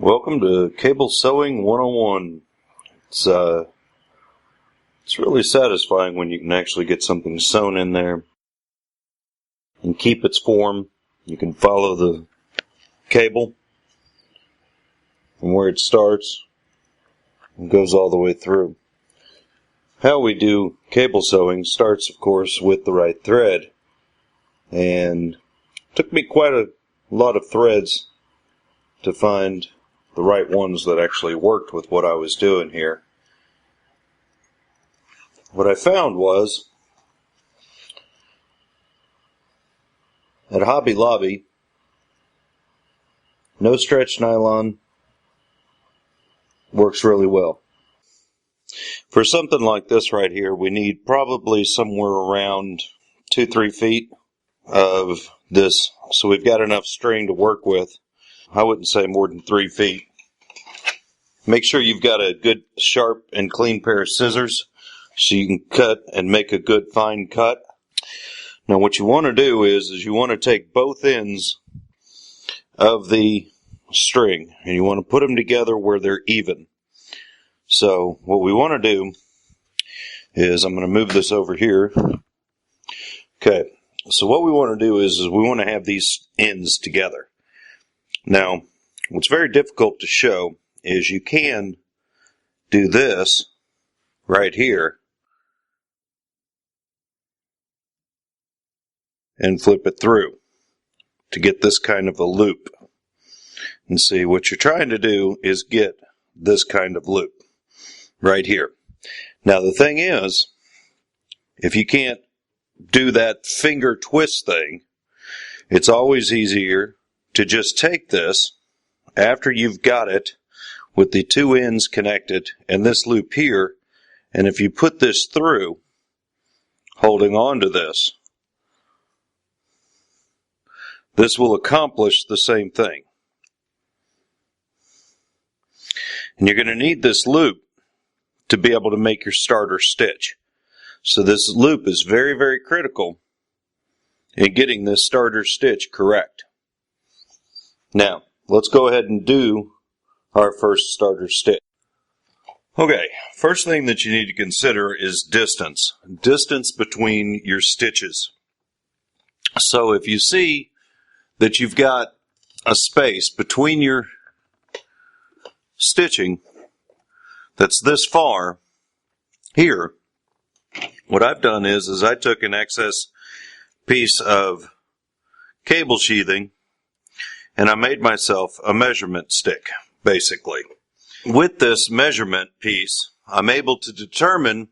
Welcome to Cable Sewing 101. It's really satisfying when you can actually get something sewn in there and keep its form. You can follow the cable from where it starts and goes all the way through. How we do cable sewing starts, of course, with the right thread. And it took me quite a lot of threads to find the right ones that actually worked with what I was doing here. What I found was, at Hobby Lobby, no stretch nylon works really well. For something like this right here, we need probably somewhere around 2-3 feet of this, so we've got enough string to work with. I wouldn't say more than 3 feet. Make sure you've got a good, sharp, and clean pair of scissors so you can cut and make a good, fine cut. Now what you want to do is you want to take both ends of the string and you want to put them together where they're even. So what we want to do is, I'm going to move this over here. Okay, so what we want to do is we want to have these ends together. Now, what's very difficult to show is you can do this right here and flip it through to get this kind of a loop. And see, what you're trying to do is get this kind of loop right here. Now the thing is, if you can't do that finger twist thing, it's always easier to just take this after you've got it with the two ends connected and this loop here, and if you put this through, holding on to this, this will accomplish the same thing. And you're going to need this loop to be able to make your starter stitch. So this loop is very, very critical in getting this starter stitch correct. Now, let's go ahead and do our first starter stitch. Okay, first thing that you need to consider is distance. Distance between your stitches. So if you see that you've got a space between your stitching that's this far here, what I've done is I took an excess piece of cable sheathing and I made myself a measurement stick, basically. With this measurement piece, I'm able to determine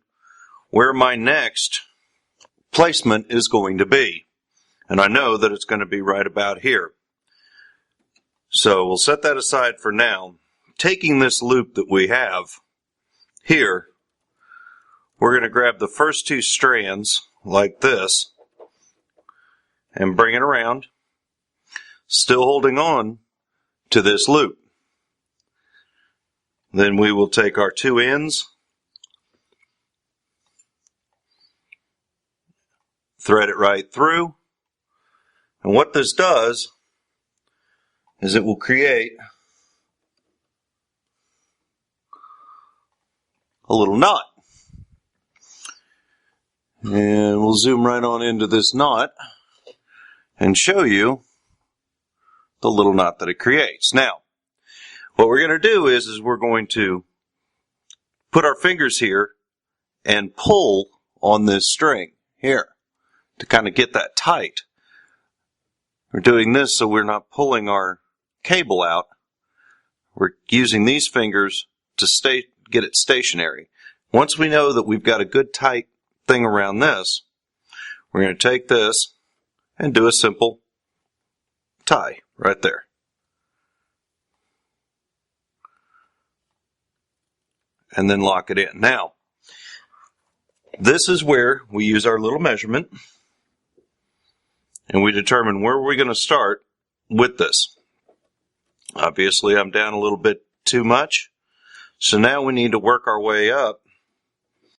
where my next placement is going to be. And I know that it's going to be right about here. So we'll set that aside for now. Taking this loop that we have here, we're going to grab the first two strands like this and bring it around, still holding on to this loop. Then we will take our two ends, thread it right through, and what this does is it will create a little knot. And we'll zoom right on into this knot and show you the little knot that it creates. Now, what we're going to do is we're going to put our fingers here and pull on this string here to kind of get that tight. We're doing this so we're not pulling our cable out. We're using these fingers to get it stationary. Once we know that we've got a good tight thing around this, we're going to take this and do a simple tie right there. And then lock it in. Now, this is where we use our little measurement and we determine where we're going to start with this. Obviously, I'm down a little bit too much, so now we need to work our way up